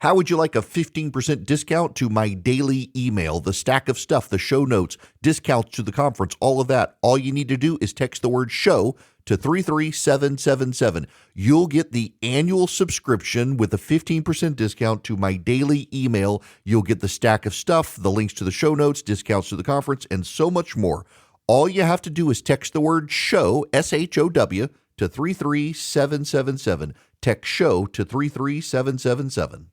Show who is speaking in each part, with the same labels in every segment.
Speaker 1: How would you like a 15% discount to my daily email, the stack of stuff, the show notes, discounts to the conference, all of that? All you need to do is text the word show to 33777. You'll get the annual subscription with a 15% discount to my daily email. You'll get the stack of stuff, the links to the show notes, discounts to the conference, and so much more. All you have to do is text the word show, SHOW, to 33777. Text show to 33777.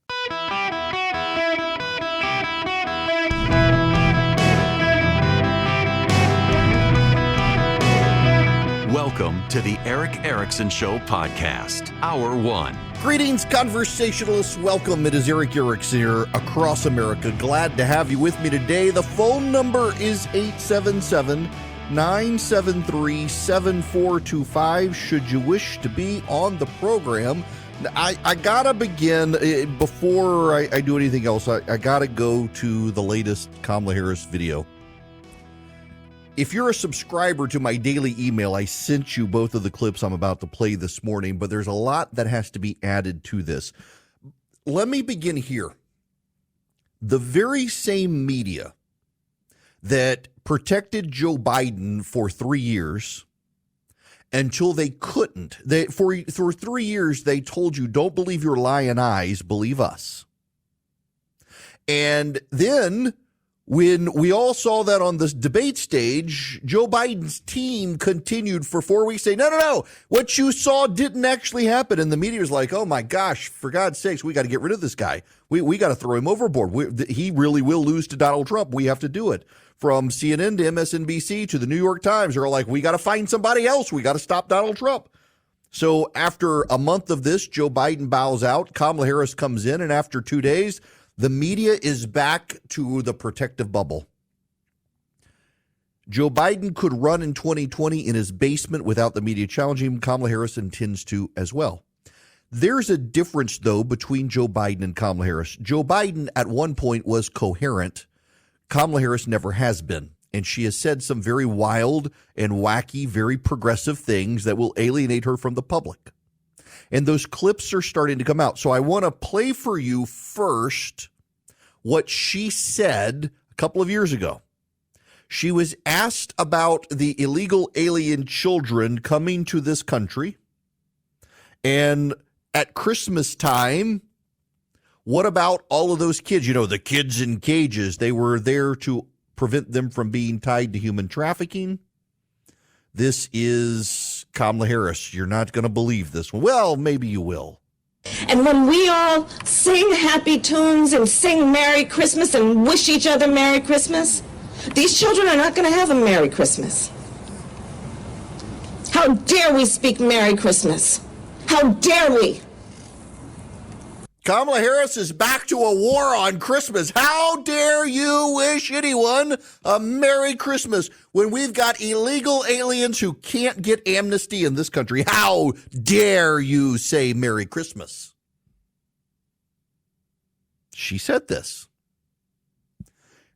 Speaker 2: Welcome to the Eric Erickson Show podcast, Hour 1.
Speaker 1: Greetings, conversationalists. Welcome. It is Eric Erickson here across America. Glad to have you with me today. The phone number is 877-973-7425 should you wish to be on the program. I gotta begin, before I do anything else, I gotta go to the latest Kamala Harris video. If you're a subscriber to my daily email, I sent you both of the clips I'm about to play this morning, but there's a lot that has to be added to this. Let me begin here. The very same media that protected Joe Biden for 3 years until they couldn't. For 3 years, they told you, don't believe your lying eyes, believe us. And then when we all saw that on this debate stage, Joe Biden's team continued for 4 weeks saying, no, what you saw didn't actually happen. And the media was like, oh my gosh, for God's sakes, we got to get rid of this guy. We got to throw him overboard. He really will lose to Donald Trump. We have to do it. From CNN to MSNBC to the New York Times, they're like, we got to find somebody else. We got to stop Donald Trump. So after a month of this, Joe Biden bows out. Kamala Harris comes in, and after 2 days, the media is back to the protective bubble. Joe Biden could run in 2020 in his basement without the media challenging him. Kamala Harris intends to as well. There's a difference, though, between Joe Biden and Kamala Harris. Joe Biden at one point was coherent. Kamala Harris never has been. And she has said some very wild and wacky, very progressive things that will alienate her from the public. And those clips are starting to come out. So I want to play for you first what she said a couple of years ago. She was asked about the illegal alien children coming to this country. And at Christmas time, what about all of those kids? You know, the kids in cages. They were there to prevent them from being tied to human trafficking. This is Kamala Harris. You're not going to believe this one. Well, maybe you will.
Speaker 3: And when we all sing happy tunes and sing Merry Christmas and wish each other Merry Christmas, these children are not going to have a Merry Christmas. How dare we speak Merry Christmas? How dare we?
Speaker 1: Kamala Harris is back to a war on Christmas. How dare you wish anyone a Merry Christmas when we've got illegal aliens who can't get amnesty in this country? How dare you say Merry Christmas? She said this.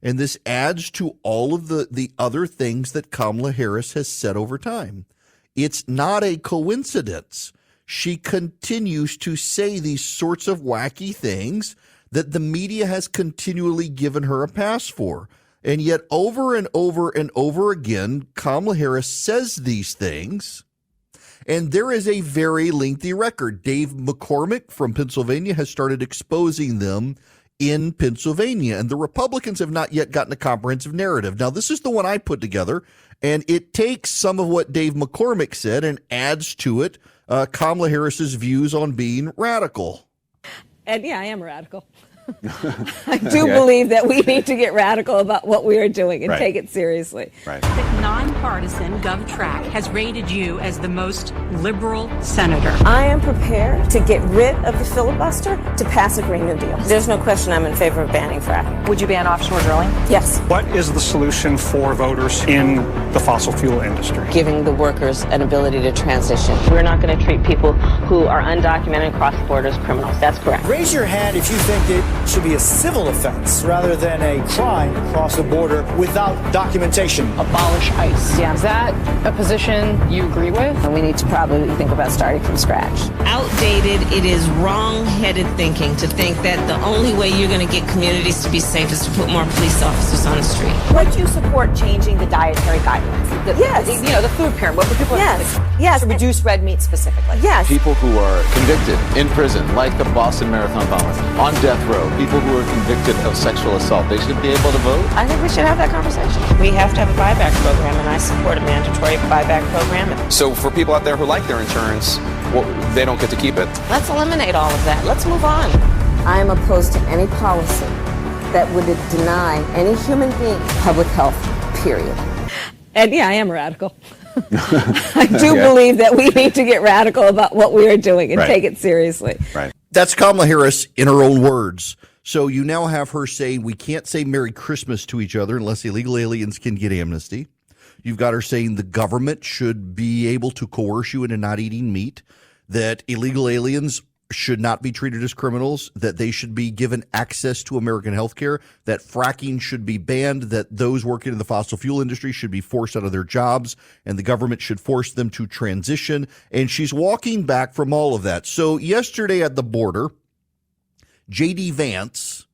Speaker 1: And this adds to all of the other things that Kamala Harris has said over time. It's not a coincidence. She continues to say these sorts of wacky things that the media has continually given her a pass for. And yet over and over and over again, Kamala Harris says these things. And there is a very lengthy record. Dave McCormick from Pennsylvania has started exposing them in Pennsylvania. And the Republicans have not yet gotten a comprehensive narrative. Now, this is the one I put together. And it takes some of what Dave McCormick said and adds to it Kamala Harris's views on being radical.
Speaker 4: And yeah, I am radical. I do believe that we need to get radical about what we are doing and take it seriously.
Speaker 5: The nonpartisan GovTrack has rated you as the most liberal senator.
Speaker 4: I am prepared to get rid of the filibuster to pass a Green New Deal. There's no question I'm in favor of banning fracking.
Speaker 5: Would you ban offshore drilling?
Speaker 4: Yes.
Speaker 6: What is the solution for voters in the fossil fuel industry?
Speaker 7: Giving the workers an ability to transition. We're not going to treat people who are undocumented and cross borders criminals. That's correct.
Speaker 8: Raise your hand if you think that should be a civil offense rather than a crime across the border without documentation.
Speaker 7: Abolish ICE.
Speaker 9: Yeah, is that a position you agree with?
Speaker 7: And we need to probably think about starting from scratch.
Speaker 3: Outdated, it is wrong-headed thinking to think that the only way you're going to get communities to be safe is to put more police officers on the street.
Speaker 10: Would you support changing the dietary guidelines?
Speaker 3: Yes.
Speaker 10: The food pyramid. What would people
Speaker 3: Yes.
Speaker 10: to reduce red meat specifically?
Speaker 3: Yes.
Speaker 11: People who are convicted in prison, like the Boston Marathon bombers, on death row, people who are convicted of sexual assault, they should be able to vote?
Speaker 7: I think we should have that conversation. We have to have a buyback program, and I support a mandatory buyback program.
Speaker 12: So for people out there who like their insurance, they don't get to keep it.
Speaker 7: Let's eliminate all of that. Let's move on.
Speaker 4: I am opposed to any policy that would deny any human being public health, period. And yeah, I am a radical. I do believe that we need to get radical about what we are doing and take it seriously.
Speaker 1: Right. That's Kamala Harris in her own words. So you now have her saying we can't say Merry Christmas to each other unless illegal aliens can get amnesty. You've got her saying the government should be able to coerce you into not eating meat, that illegal aliens should not be treated as criminals, that they should be given access to American health care, that fracking should be banned, that those working in the fossil fuel industry should be forced out of their jobs, and the government should force them to transition. And she's walking back from all of that. So yesterday at the border, J.D. Vance,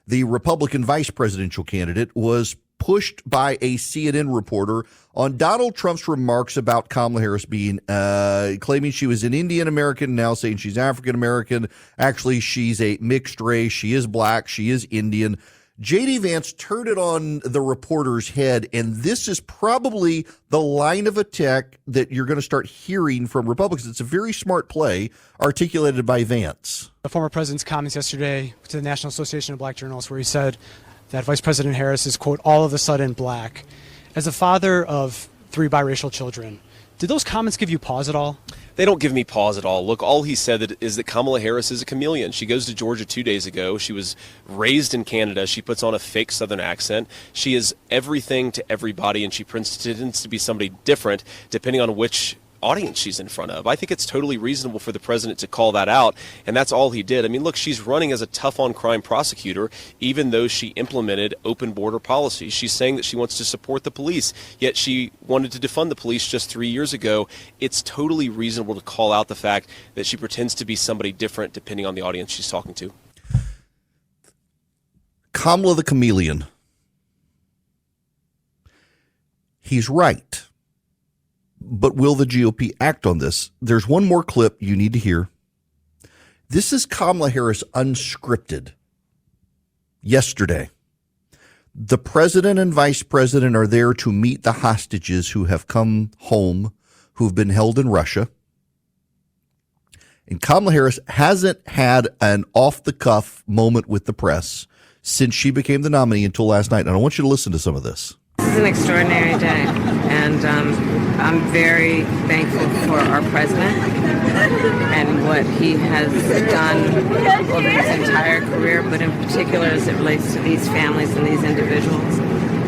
Speaker 1: the Republican vice presidential candidate, was pushed by a CNN reporter on Donald Trump's remarks about Kamala Harris being claiming she was an Indian American, now saying she's African American. Actually, she's a mixed race. She is black. She is Indian. J.D. Vance turned it on the reporter's head, and this is probably the line of attack that you're going to start hearing from Republicans. It's a very smart play articulated by Vance.
Speaker 6: The former president's comments yesterday to the National Association of Black Journalists, where he said that Vice President Harris is, quote, all of a sudden black. As a father of 3 biracial children, did those comments give you pause at all?
Speaker 13: They don't give me pause at all. Look, all he said is that Kamala Harris is a chameleon. She goes to Georgia 2 days ago. She was raised in Canada. She puts on a fake Southern accent. She is everything to everybody, and she pretends to be somebody different depending on which audience she's in front of. I think it's totally reasonable for the president to call that out, and that's all he did. I mean, look, she's running as a tough-on-crime prosecutor, even though she implemented open border policies. She's saying that she wants to support the police, yet she wanted to defund the police just 3 years ago. It's totally reasonable to call out the fact that she pretends to be somebody different depending on the audience she's talking to.
Speaker 1: Kamala the chameleon. He's right. But will the GOP act on this? There's one more clip you need to hear. This is Kamala Harris unscripted. Yesterday, the president and vice president are there to meet the hostages who have come home, who've been held in Russia. And Kamala Harris hasn't had an off-the-cuff moment with the press since she became the nominee until last night. And I want you to listen to some of this.
Speaker 14: This is an extraordinary day, and I'm very thankful for our president and what he has done over his entire career, but in particular as it relates to these families and these individuals,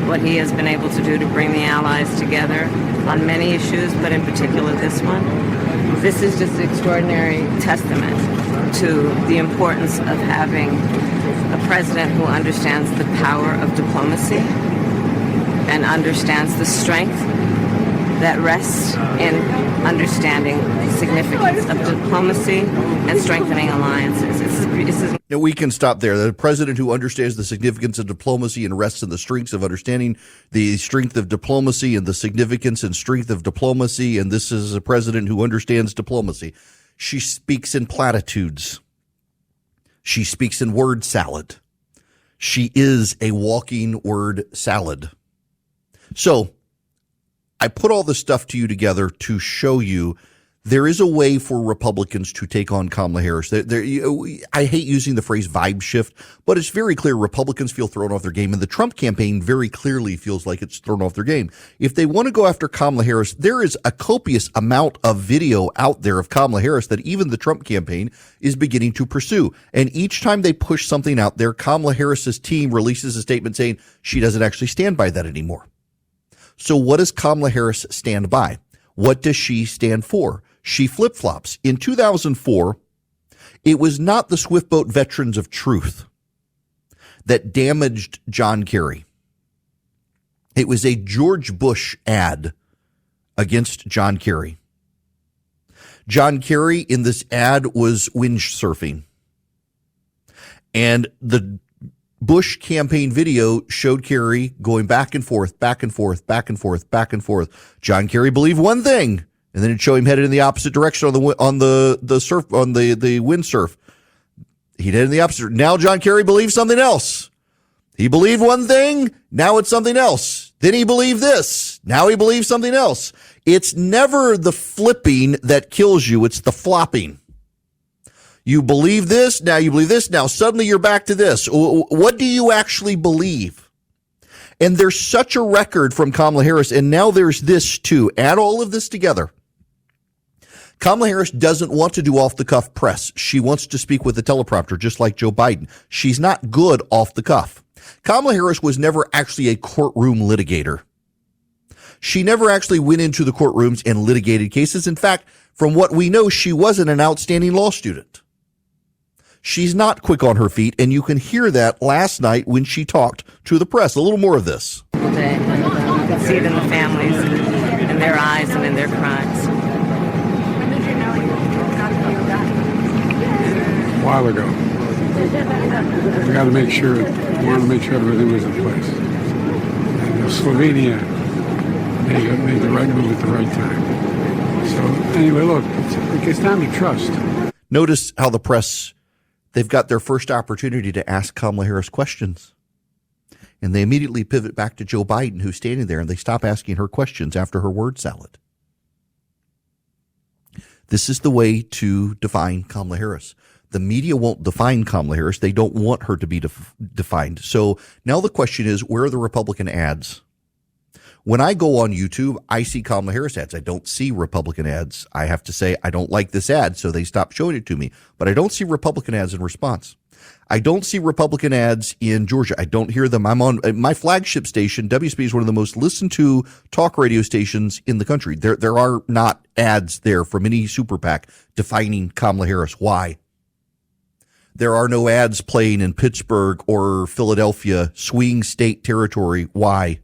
Speaker 14: what he has been able to do to bring the allies together on many issues, but in particular this one. This is just an extraordinary testament to the importance of having a president who understands the power of diplomacy and understands the strength that rests in understanding the significance of diplomacy and strengthening alliances.
Speaker 1: Now we can stop there. The president who understands the significance of diplomacy and rests in the strengths of understanding the strength of diplomacy and the significance and strength of diplomacy. And this is a president who understands diplomacy. She speaks in platitudes. She speaks in word salad. She is a walking word salad. So I put all this stuff to you together to show you there is a way for Republicans to take on Kamala Harris. I hate using the phrase vibe shift, but it's very clear Republicans feel thrown off their game, and the Trump campaign very clearly feels like it's thrown off their game. If they want to go after Kamala Harris, there is a copious amount of video out there of Kamala Harris that even the Trump campaign is beginning to pursue. And each time they push something out there, Kamala Harris's team releases a statement saying she doesn't actually stand by that anymore. So what does Kamala Harris stand by? What does she stand for? She flip-flops. In 2004, it was not the Swiftboat Veterans of Truth that damaged John Kerry. It was a George Bush ad against John Kerry. John Kerry in this ad was windsurfing. And the Bush campaign video showed Kerry going back and forth, back and forth, back and forth, back and forth. John Kerry believed one thing, and then it showed him headed in the opposite direction on the windsurf. He did in the opposite. Now John Kerry believes something else. He believed one thing, now it's something else. Then he believed this, now he believes something else. It's never the flipping that kills you, it's the flopping. You believe this, now you believe this, now suddenly you're back to this. What do you actually believe? And there's such a record from Kamala Harris, and now there's this too. Add all of this together. Kamala Harris doesn't want to do off-the-cuff press. She wants to speak with a teleprompter, just like Joe Biden. She's not good off the cuff. Kamala Harris was never actually a courtroom litigator. She never actually went into the courtrooms and litigated cases. In fact, from what we know, she wasn't an outstanding law student. She's not quick on her feet, and you can hear that last night when she talked to the press. A little more of this.
Speaker 14: You can see it in the families, in their eyes and in their cries.
Speaker 15: A while ago. We got to make sure, we wanted to make sure everything was in place. And Slovenia made the right move at the right time. So anyway, look, it's time to trust.
Speaker 1: Notice how the press, they've got their first opportunity to ask Kamala Harris questions. And they immediately pivot back to Joe Biden, who's standing there, and they stop asking her questions after her word salad. This is the way to define Kamala Harris. The media won't define Kamala Harris. They don't want her to be defined. So now the question is, where are the Republican ads? When I go on YouTube, I see Kamala Harris ads. I don't see Republican ads. I have to say, I don't like this ad, so they stop showing it to me. But I don't see Republican ads in response. I don't see Republican ads in Georgia. I don't hear them. I'm on my flagship station. WSB is one of the most listened to talk radio stations in the country. There are not ads there from any super PAC defining Kamala Harris. Why? There are no ads playing in Pittsburgh or Philadelphia, swing state territory. Why?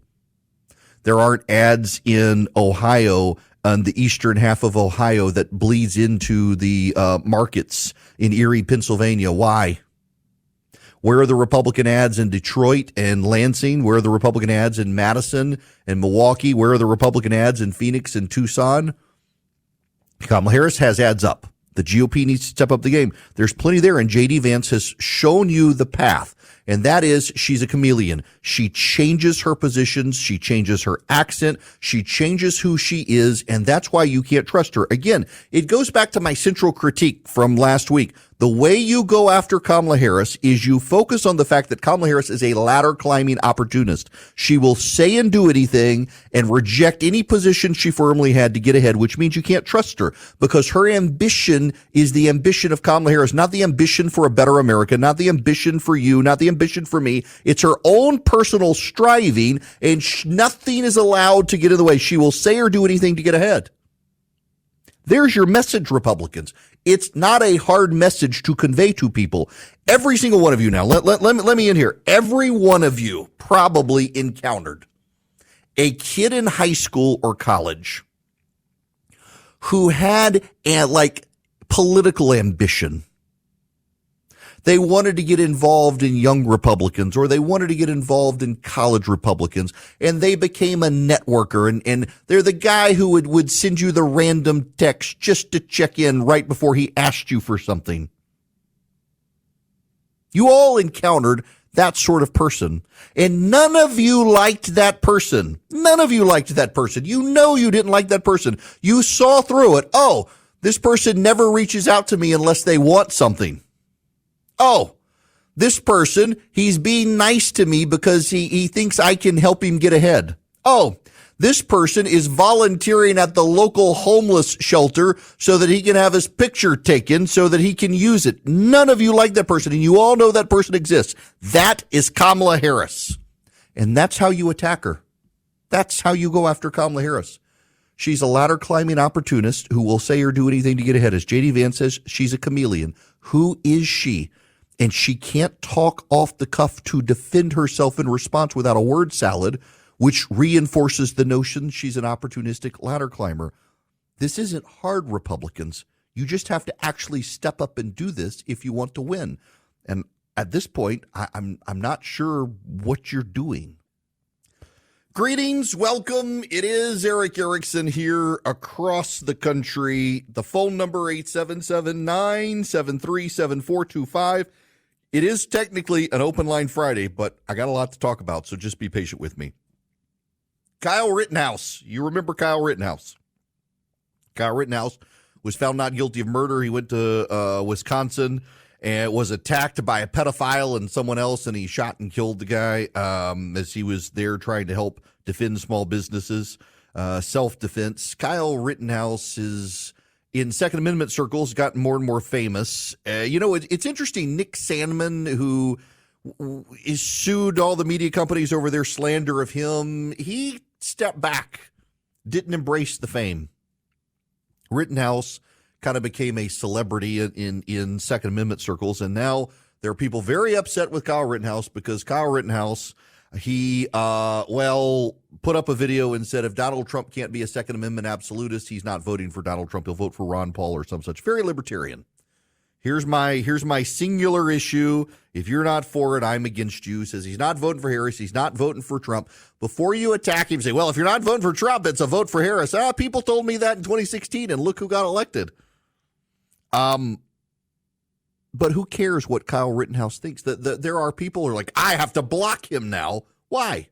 Speaker 1: There aren't ads in Ohio, on the eastern half of Ohio, that bleeds into the markets in Erie, Pennsylvania. Why? Where are the Republican ads in Detroit and Lansing? Where are the Republican ads in Madison and Milwaukee? Where are the Republican ads in Phoenix and Tucson? Kamala Harris has ads up. The GOP needs to step up the game. There's plenty there, and J.D. Vance has shown you the path, and that is she's a chameleon. She changes her positions. She changes her accent. She changes who she is, and that's why you can't trust her. Again, it goes back to my central critique from last week. The way you go after Kamala Harris is you focus on the fact that Kamala Harris is a ladder-climbing opportunist. She will say and do anything and reject any position she firmly had to get ahead, which means you can't trust her because her ambition is the ambition of Kamala Harris, not the ambition for a better America, not the ambition for you, not the ambition for me. It's her own personal striving, and nothing is allowed to get in the way. She will say or do anything to get ahead. There's your message, Republicans. It's not a hard message to convey to people. Every single one of you now, let me in here. Every one of you probably encountered a kid in high school or college who had political ambition. They wanted to get involved in young Republicans, or they wanted to get involved in college Republicans, and they became a networker, and they're the guy who would send you the random text just to check in right before he asked you for something. You all encountered that sort of person, and none of you liked that person. None of you liked that person. You know you didn't like that person. You saw through it. Oh, this person never reaches out to me unless they want something. Oh, this person, he's being nice to me because he thinks I can help him get ahead. Oh, this person is volunteering at the local homeless shelter so that he can have his picture taken so that he can use it. None of you like that person, and you all know that person exists. That is Kamala Harris, and that's how you attack her. That's how you go after Kamala Harris. She's a ladder-climbing opportunist who will say or do anything to get ahead. As J.D. Vance says, she's a chameleon. Who is she? and she can't talk off the cuff to defend herself in response without a word salad, which reinforces the notion she's an opportunistic ladder climber. This isn't hard, Republicans. You just have to actually step up and do this if you want to win. And at this point, I'm not sure what you're doing. Greetings, welcome. It is Eric Erickson here across the country. The phone number 877-973-7425. It is technically an open line Friday, but I got a lot to talk about, so just be patient with me. Kyle Rittenhouse. You remember Kyle Rittenhouse? Kyle Rittenhouse was found not guilty of murder. He went to Wisconsin and was attacked by a pedophile and someone else, and he shot and killed the guy as he was there trying to help defend small businesses, self-defense. Kyle Rittenhouse is, in Second Amendment circles, gotten more and more famous. It's interesting. Nick Sandmann, who is sued all the media companies over their slander of him, he stepped back, didn't embrace the fame. Rittenhouse kind of became a celebrity in Second Amendment circles, and now there are people very upset with Kyle Rittenhouse because Kyle Rittenhouse, he put up a video and said if Donald Trump can't be a Second Amendment absolutist, he's not voting for Donald Trump. He'll vote for Ron Paul or some such. Very libertarian. Here's my singular issue. If you're not for it, I'm against you. Says he's not voting for Harris. He's not voting for Trump. Before you attack him, say, well, if you're not voting for Trump, it's a vote for Harris. People told me that in 2016, and look who got elected. But who cares what Kyle Rittenhouse thinks? There are people who are like, I have to block him now. Why?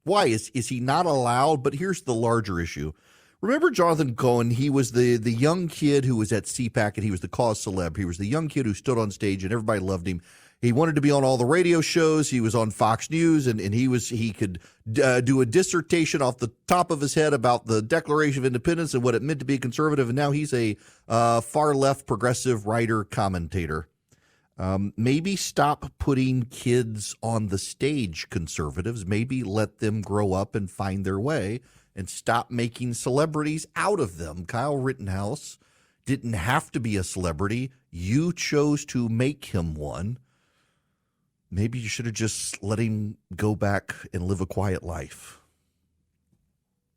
Speaker 1: Why is he not allowed? But here's the larger issue. Remember Jonathan Cohen? He was the young kid who was at CPAC, and he was the cause celeb. He was the young kid who stood on stage, and everybody loved him. He wanted to be on all the radio shows. He was on Fox News, and he could do a dissertation off the top of his head about the Declaration of Independence and what it meant to be a conservative. And now he's a far left progressive writer commentator. Maybe stop putting kids on the stage, conservatives. Maybe let them grow up and find their way, and stop making celebrities out of them. Kyle Rittenhouse didn't have to be a celebrity. You chose to make him one. Maybe you should have just let him go back and live a quiet life.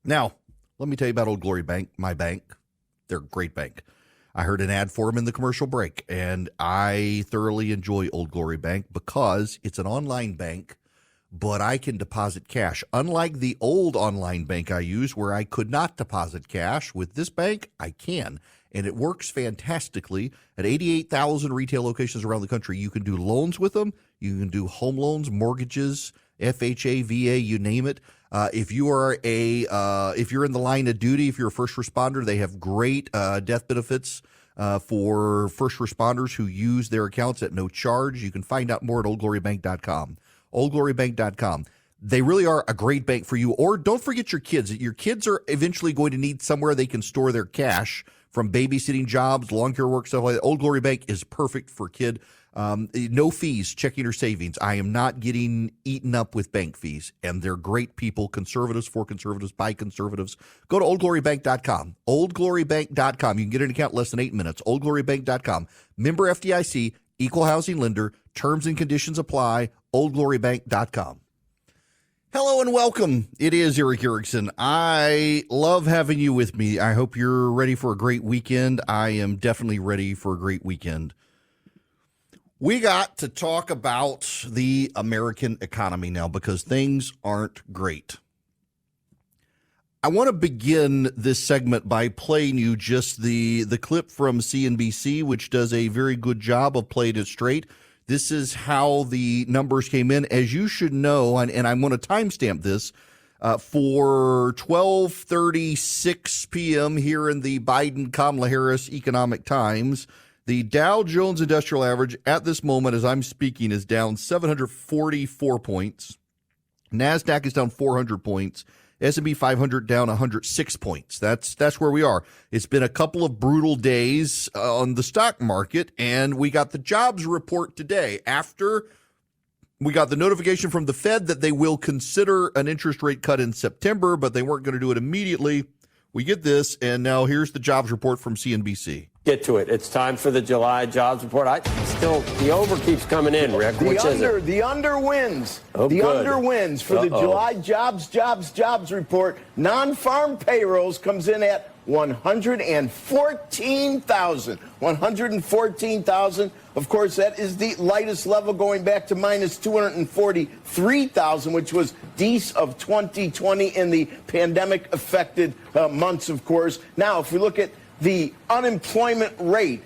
Speaker 1: Now, let me tell you about Old Glory Bank, my bank. They're a great bank. I heard an ad for them in the commercial break, and I thoroughly enjoy Old Glory Bank because it's an online bank, but I can deposit cash. Unlike the old online bank I used where I could not deposit cash, with this bank, I can. And it works fantastically. At 88,000 retail locations around the country, you can do loans with them. You can do home loans, mortgages, FHA, VA, you name it. If you're in the line of duty, if you're a first responder, they have great death benefits for first responders who use their accounts at no charge. You can find out more at oldglorybank.com. oldglorybank.com. They really are a great bank for you. Or don't forget your kids. Your kids are eventually going to need somewhere they can store their cash, from babysitting jobs, lawn care work, stuff like that. Old Glory Bank is perfect for a kid. No fees, checking or savings. I am not getting eaten up with bank fees. And they're great people, conservatives for conservatives, by conservatives. Go to oldglorybank.com. Oldglorybank.com. You can get an account in less than 8 minutes. Oldglorybank.com. Member FDIC, equal housing lender. Terms and conditions apply. Oldglorybank.com. Hello and welcome. It is Eric Erickson. I love having you with me. I hope you're ready for a great weekend. I am definitely ready for a great weekend. We got to talk about the American economy now because things aren't great. I want to begin this segment by playing you just the clip from CNBC, which does a very good job of playing it straight. This is how the numbers came in. As you should know, and I'm going to timestamp this, for 12:36 p.m. here in the Biden-Kamala Harris Economic Times, the Dow Jones Industrial Average at this moment, as I'm speaking, is down 744 points. NASDAQ is down 400 points. S&P 500 down 106 points. That's where we are. It's been a couple of brutal days on the stock market, and we got the jobs report today after we got the notification from the Fed that they will consider an interest rate cut in September, but they weren't going to do it immediately. We get this, and now here's the jobs report from CNBC.
Speaker 16: Get to it. It's time for the July jobs report. The over keeps coming in, Rick.
Speaker 17: The under wins. The under wins for the July jobs report. Non-farm payrolls comes in at 114,000. 114,000. Of course, that is the lightest level going back to minus 243,000, which was Dece of 2020 in the pandemic-affected months, of course. Now, if we look at the unemployment rate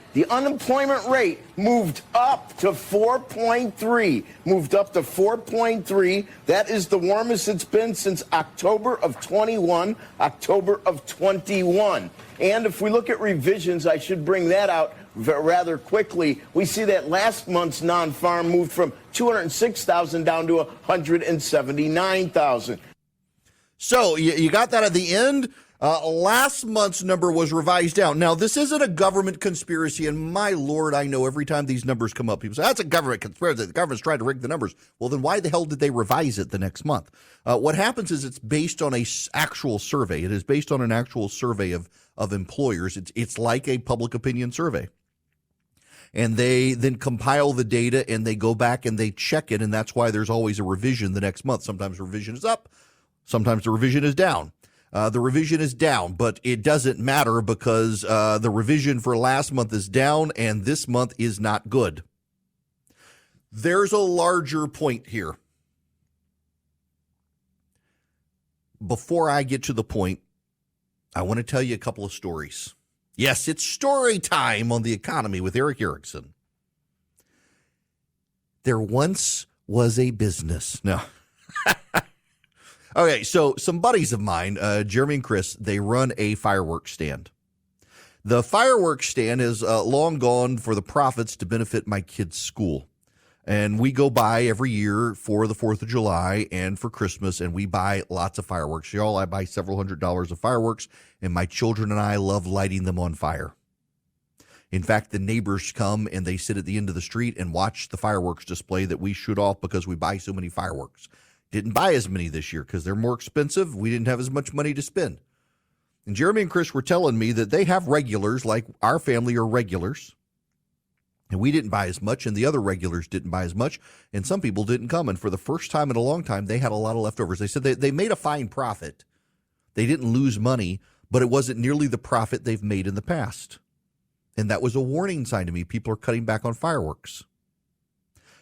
Speaker 17: moved up to 4.3. Moved up to 4.3. That is the warmest it's been since October of 21. And if we look at revisions, I should bring that out rather quickly. We see that last month's non-farm moved from 206,000 down to 179,000.
Speaker 1: So you got that at the end? Last month's number was revised down. Now, this isn't a government conspiracy, and my Lord, I know every time these numbers come up, people say, that's a government conspiracy. The government's trying to rig the numbers. Well, then why the hell did they revise it the next month? What happens is it's based on an actual survey. It is based on an actual survey of employers. It's like a public opinion survey. And they then compile the data, and they go back and they check it, and that's why there's always a revision the next month. Sometimes the revision is up. Sometimes the revision is down. The revision is down, but it doesn't matter because the revision for last month is down and this month is not good. There's a larger point here. Before I get to the point, I want to tell you a couple of stories. Yes, it's story time on the economy with Eric Erickson. There once was a business. No. Okay, so some buddies of mine, Jeremy and Chris, they run a fireworks stand. The fireworks stand is long gone for the profits to benefit my kids' school. And we go by every year for the 4th of July and for Christmas, and we buy lots of fireworks. Y'all, I buy several $100s of fireworks, and my children and I love lighting them on fire. In fact, the neighbors come and they sit at the end of the street and watch the fireworks display that we shoot off because we buy so many fireworks. Didn't buy as many this year because they're more expensive. We didn't have as much money to spend. And Jeremy and Chris were telling me that they have regulars, like our family are regulars. And we didn't buy as much, and the other regulars didn't buy as much, and some people didn't come. And for the first time in a long time, they had a lot of leftovers. They said they made a fine profit. They didn't lose money, but it wasn't nearly the profit they've made in the past. And that was a warning sign to me. People are cutting back on fireworks.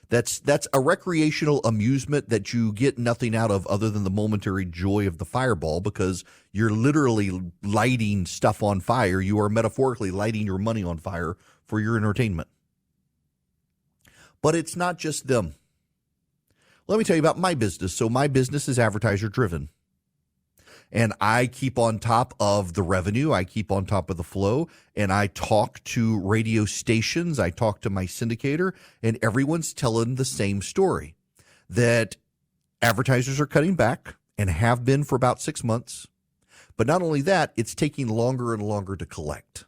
Speaker 1: That's a recreational amusement that you get nothing out of other than the momentary joy of the fireball, because you're literally lighting stuff on fire. You are metaphorically lighting your money on fire for your entertainment. But it's not just them. Let me tell you about my business. So my business is advertiser driven. And I keep on top of the revenue. I keep on top of the flow. And I talk to radio stations. I talk to my syndicator. And everyone's telling the same story, that advertisers are cutting back and have been for about 6 months. But not only that, it's taking longer and longer to collect.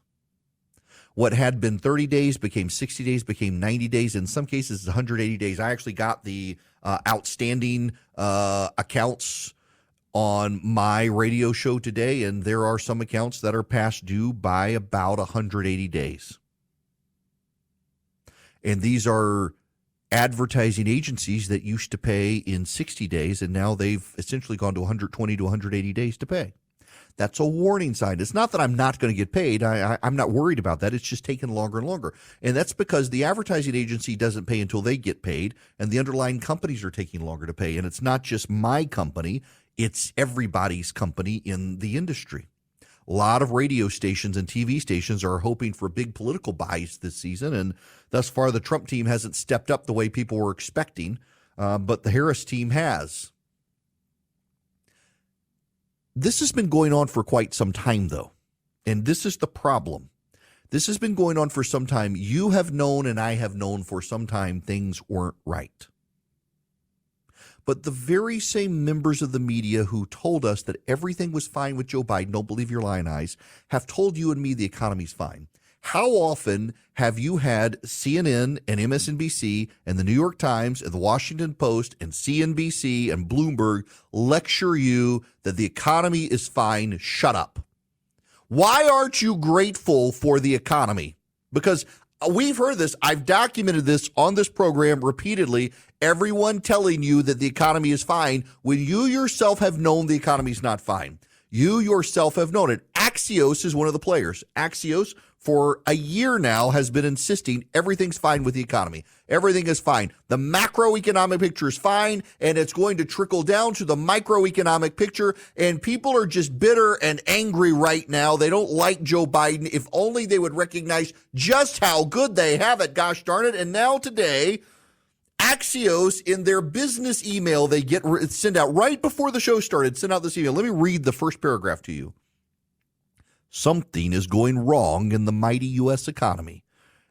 Speaker 1: What had been 30 days became 60 days, became 90 days. In some cases, it's 180 days. I actually got the outstanding accounts on my radio show today, and there are some accounts that are past due by about 180 days. And these are advertising agencies that used to pay in 60 days, and now they've essentially gone to 120 to 180 days to pay. That's a warning sign. It's not that I'm not going to get paid. I'm not worried about that. It's just taking longer and longer. And that's because the advertising agency doesn't pay until they get paid, and the underlying companies are taking longer to pay. And it's not just my company. It's everybody's company in the industry. A lot of radio stations and TV stations are hoping for big political buys this season, and thus far the Trump team hasn't stepped up the way people were expecting, but the Harris team has. This has been going on for quite some time, though, and this is the problem. This has been going on for some time. You have known, and I have known for some time, things weren't right. But the very same members of the media who told us that everything was fine with Joe Biden, don't believe your lying eyes, have told you and me the economy's fine. How often have you had CNN and MSNBC and the New York Times and the Washington Post and CNBC and Bloomberg lecture you that the economy is fine? Shut up. Why aren't you grateful for the economy? Because we've heard this. I've documented this on this program repeatedly. Everyone telling you that the economy is fine when you yourself have known the economy is not fine. You yourself have known it. Axios is one of the players. Axios, for a year now, has been insisting everything's fine with the economy. Everything is fine. The macroeconomic picture is fine, and it's going to trickle down to the microeconomic picture, and people are just bitter and angry right now. They don't like Joe Biden. If only they would recognize just how good they have it, gosh darn it. And now today, Axios, in their business email they send out right before the show started, send out this email. Let me read the first paragraph to you. Something is going wrong in the mighty U.S. economy.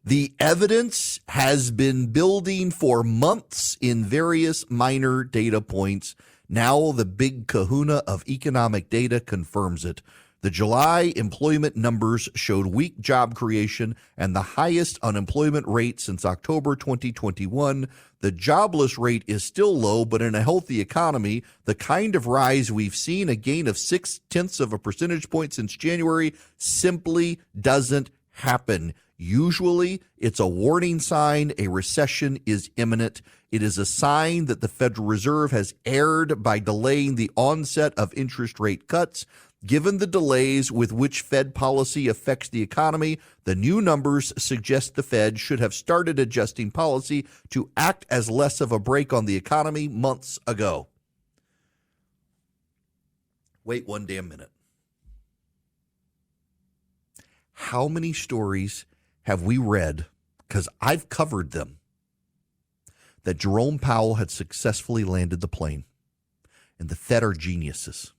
Speaker 1: The evidence has been building for months in various minor data points. Now the big kahuna of economic data confirms it. The July employment numbers showed weak job creation and the highest unemployment rate since October 2021. The jobless rate is still low, but in a healthy economy, the kind of rise we've seen, a gain of 0.6 of a percentage point since January, simply doesn't happen. Usually, it's a warning sign a recession is imminent. It is a sign that the Federal Reserve has erred by delaying the onset of interest rate cuts. Given the delays with which Fed policy affects the economy, the new numbers suggest the Fed should have started adjusting policy to act as less of a brake on the economy months ago. Wait one damn minute. How many stories have we read, because I've covered them, that Jerome Powell had successfully landed the plane, and the Fed are geniuses,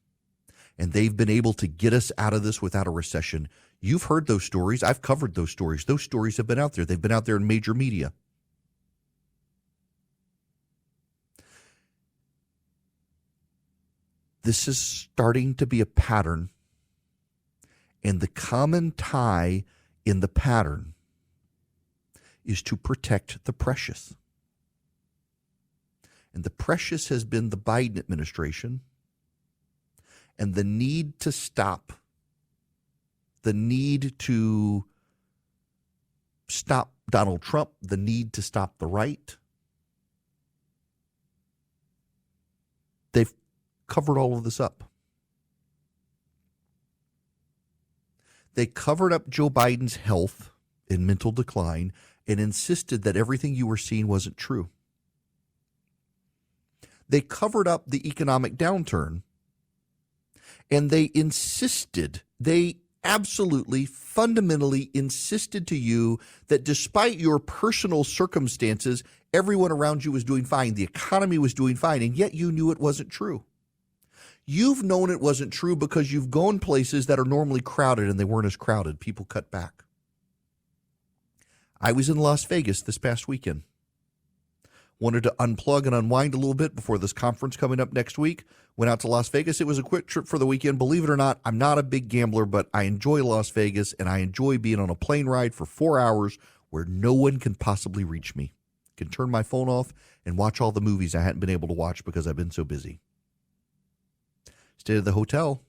Speaker 1: and they've been able to get us out of this without a recession. You've heard those stories. I've covered those stories. Those stories have been out there. They've been out there in major media. This is starting to be a pattern, and the common tie in the pattern is to protect the precious. And the precious has been the Biden administration, and the need to stop, the need to stop Donald Trump, the need to stop the right. They've covered all of this up. They covered up Joe Biden's health and mental decline and insisted that everything you were seeing wasn't true. They covered up the economic downturn, and they absolutely, fundamentally insisted to you that despite your personal circumstances, everyone around you was doing fine. The economy was doing fine, and yet you knew it wasn't true. You've known it wasn't true because you've gone places that are normally crowded, and they weren't as crowded. People cut back. I was in Las Vegas this past weekend. Wanted to unplug and unwind a little bit before this conference coming up next week. Went out to Las Vegas. It was a quick trip for the weekend. Believe it or not, I'm not a big gambler, but I enjoy Las Vegas, and I enjoy being on a plane ride for 4 hours where no one can possibly reach me. I can turn my phone off and watch all the movies I hadn't been able to watch because I've been so busy. Stayed at the hotel.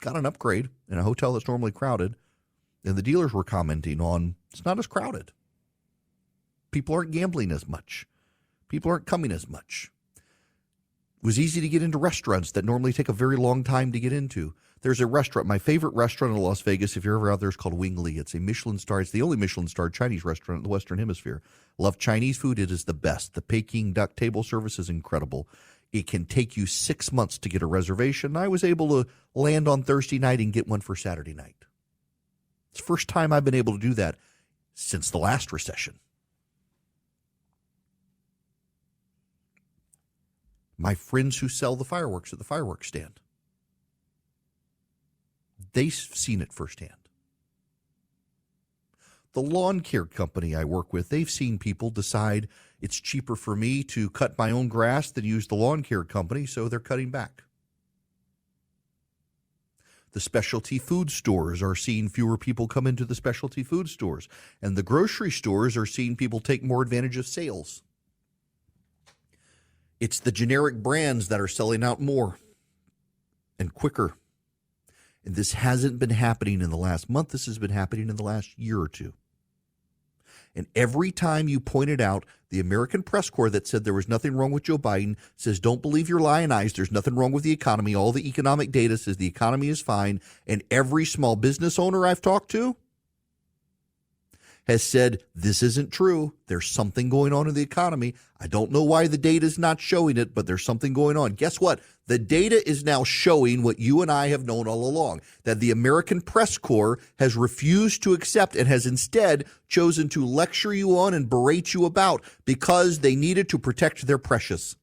Speaker 1: Got an upgrade in a hotel that's normally crowded, and the dealers were commenting on it's not as crowded. People aren't gambling as much. People aren't coming as much. It was easy to get into restaurants that normally take a very long time to get into. There's a restaurant, my favorite restaurant in Las Vegas, if you're ever out there, is called Wingly. It's a Michelin star. It's the only Michelin-starred Chinese restaurant in the Western Hemisphere. Love Chinese food. It is the best. The Peking duck table service is incredible. It can take you 6 months to get a reservation. I was able to land on Thursday night and get one for Saturday night. It's the first time I've been able to do that since the last recession. My friends who sell the fireworks at the fireworks stand, they've seen it firsthand. The lawn care company I work with, they've seen people decide it's cheaper for me to cut my own grass than use the lawn care company, so they're cutting back. The specialty food stores are seeing fewer people come into the specialty food stores, and the grocery stores are seeing people take more advantage of sales. It's the generic brands that are selling out more and quicker. And this hasn't been happening in the last month. This has been happening in the last year or two. And every time you pointed out the American press corps that said there was nothing wrong with Joe Biden says, don't believe your lying eyes. There's nothing wrong with the economy. All the economic data says the economy is fine. And every small business owner I've talked to has said, this isn't true. There's something going on in the economy. I don't know why the data is not showing it, but there's something going on. Guess what? The data is now showing what you and I have known all along, that the American press corps has refused to accept and has instead chosen to lecture you on and berate you about because they needed to protect their precious.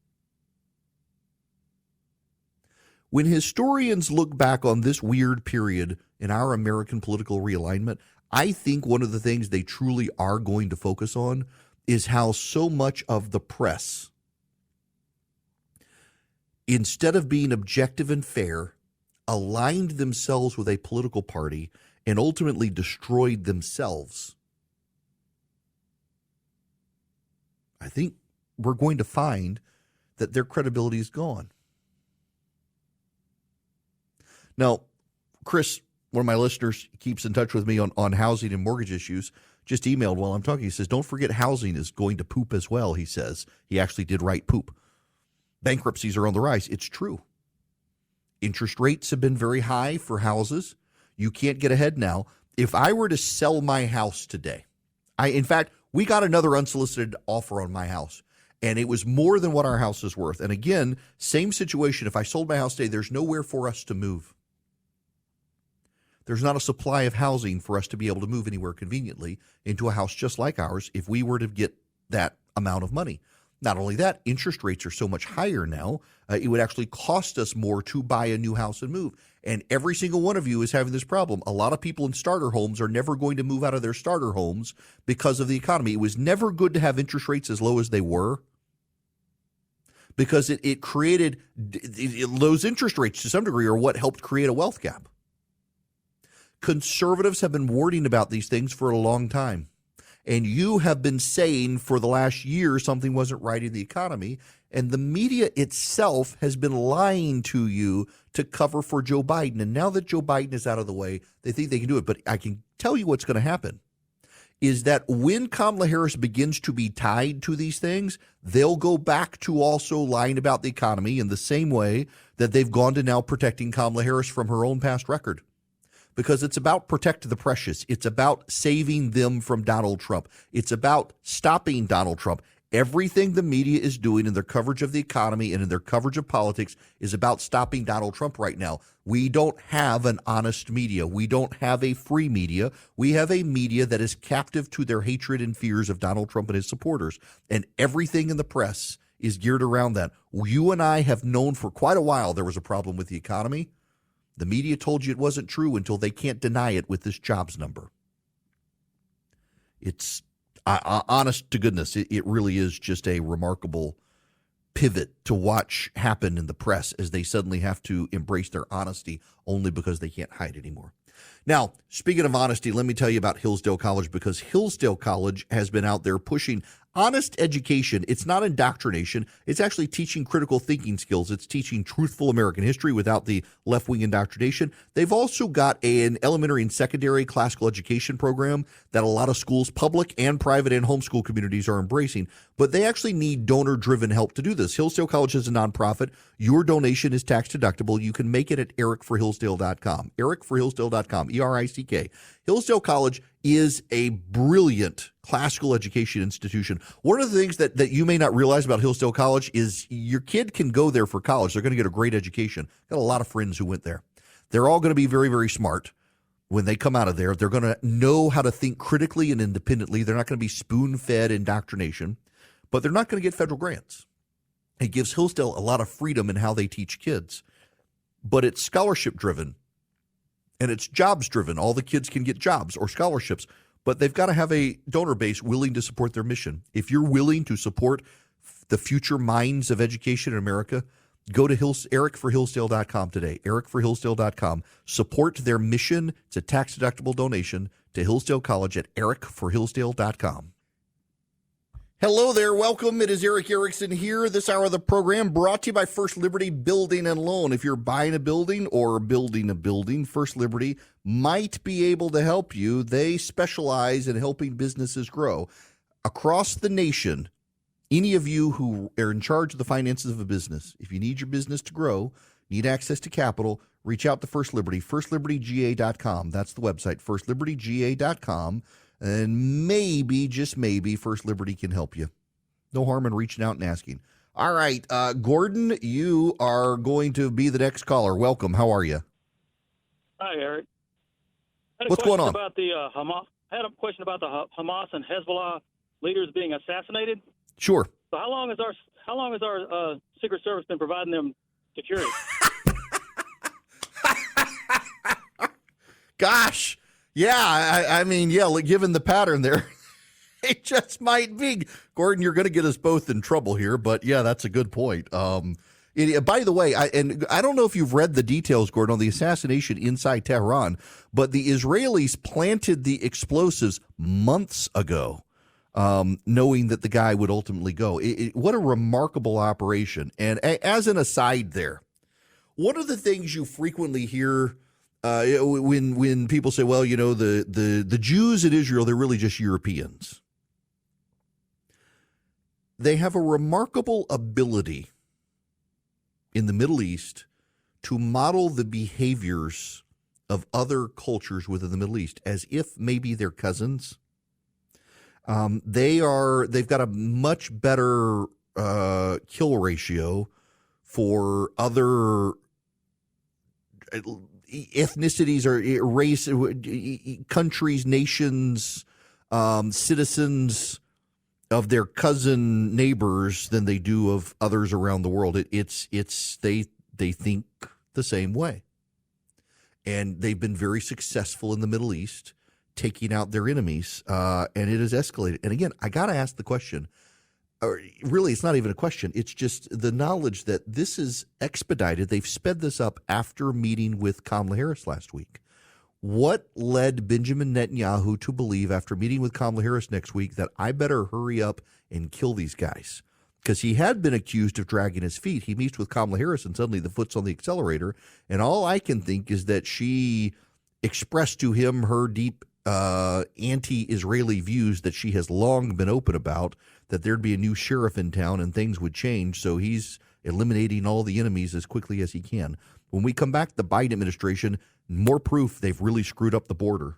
Speaker 1: When historians look back on this weird period in our American political realignment, I think one of the things they truly are going to focus on is how so much of the press, instead of being objective and fair, aligned themselves with a political party and ultimately destroyed themselves. I think we're going to find that their credibility is gone. Now, Chris, one of my listeners, keeps in touch with me on housing and mortgage issues, just emailed while I'm talking. He says, don't forget housing is going to poop as well, he says. He actually did write poop. Bankruptcies are on the rise. It's true. Interest rates have been very high for houses. You can't get ahead now. If I were to sell my house today, in fact, we got another unsolicited offer on my house, and it was more than what our house is worth. And again, same situation. If I sold my house today, there's nowhere for us to move. There's not a supply of housing for us to be able to move anywhere conveniently into a house just like ours if we were to get that amount of money. Not only that, interest rates are so much higher now, it would actually cost us more to buy a new house and move. And every single one of you is having this problem. A lot of people in starter homes are never going to move out of their starter homes because of the economy. It was never good to have interest rates as low as they were, because it created those interest rates to some degree are what helped create a wealth gap. Conservatives have been warning about these things for a long time. And you have been saying for the last year something wasn't right in the economy. And the media itself has been lying to you to cover for Joe Biden. And now that Joe Biden is out of the way, they think they can do it. But I can tell you what's going to happen is that when Kamala Harris begins to be tied to these things, they'll go back to also lying about the economy in the same way that they've gone to now protecting Kamala Harris from her own past record. Because it's about protect the precious. It's about saving them from Donald Trump. It's about stopping Donald Trump. Everything the media is doing in their coverage of the economy and in their coverage of politics is about stopping Donald Trump right now. We don't have an honest media. We don't have a free media. We have a media that is captive to their hatred and fears of Donald Trump and his supporters. And everything in the press is geared around that. You and I have known for quite a while there was a problem with the economy. The media told you it wasn't true until they can't deny it with this jobs number. It's honest to goodness. It really is just a remarkable pivot to watch happen in the press as they suddenly have to embrace their honesty only because they can't hide anymore. Now, speaking of honesty, let me tell you about Hillsdale College, because Hillsdale College has been out there pushing honest education. It's not indoctrination. It's actually teaching critical thinking skills. It's teaching truthful American history without the left-wing indoctrination. They've also got an elementary and secondary classical education program that a lot of schools, public and private and homeschool communities, are embracing. But they actually need donor-driven help to do this. Hillsdale College is a nonprofit. Your donation is tax-deductible. You can make it at ericforhillsdale.com. ericforhillsdale.com, E-R-I-C-K. Hillsdale College is a brilliant classical education institution. One of the things that you may not realize about Hillsdale College is your kid can go there for college. They're going to get a great education. Got a lot of friends who went there. They're all going to be very, very smart. When they come out of there, they're going to know how to think critically and independently. They're not going to be spoon-fed indoctrination, but they're not going to get federal grants. It gives Hillsdale a lot of freedom in how they teach kids, but it's scholarship-driven. And it's jobs-driven. All the kids can get jobs or scholarships, but they've got to have a donor base willing to support their mission. If you're willing to support the future minds of education in America, go to ericforhillsdale.com today, ericforhillsdale.com. Support their mission. It's a tax-deductible donation to Hillsdale College at ericforhillsdale.com. Hello there. Welcome. It is Eric Erickson here. This hour of the program brought to you by First Liberty Building and Loan. If you're buying a building or building a building, First Liberty might be able to help you. They specialize in helping businesses grow. Across the nation, any of you who are in charge of the finances of a business, if you need your business to grow, need access to capital, reach out to First Liberty, firstlibertyga.com. That's the website, firstlibertyga.com. And maybe, just maybe, First Liberty can help you. No harm in reaching out and asking. All right, Gordon, you are going to be the next caller. Welcome. How are you?
Speaker 18: Hi, Eric.
Speaker 1: What's going on?
Speaker 18: About the Hamas. I had a question about the Hamas and Hezbollah leaders being assassinated.
Speaker 1: Sure.
Speaker 18: So how long has our Secret Service been providing them security?
Speaker 1: Gosh. Yeah, I mean, given the pattern there, it just might be. Gordon, you're going to get us both in trouble here, but yeah, that's a good point. By the way, I don't know if you've read the details, Gordon, on the assassination inside Tehran, but the Israelis planted the explosives months ago, knowing that the guy would ultimately go. What a remarkable operation. And as an aside there, one of the things you frequently hear when people say, well, you know, the Jews in Israel, they're really just Europeans. They have a remarkable ability in the Middle East to model the behaviors of other cultures within the Middle East as if maybe they're cousins. They've got a much better kill ratio for other ethnicities or race, countries, nations, citizens of their cousin neighbors than they do of others around the world. They think the same way, and they've been very successful in the Middle East taking out their enemies, and it has escalated. And again, I got to ask the question. Or really, it's not even a question. It's just the knowledge that this is expedited. They've sped this up after meeting with Kamala Harris last week. What led Benjamin Netanyahu to believe after meeting with Kamala Harris next week that I better hurry up and kill these guys? Because he had been accused of dragging his feet. He meets with Kamala Harris and suddenly the foot's on the accelerator. And all I can think is that she expressed to him her deep anti-Israeli views that she has long been open about, that there'd be a new sheriff in town and things would change. So he's eliminating all the enemies as quickly as he can. When we come back, the Biden administration, more proof they've really screwed up the border.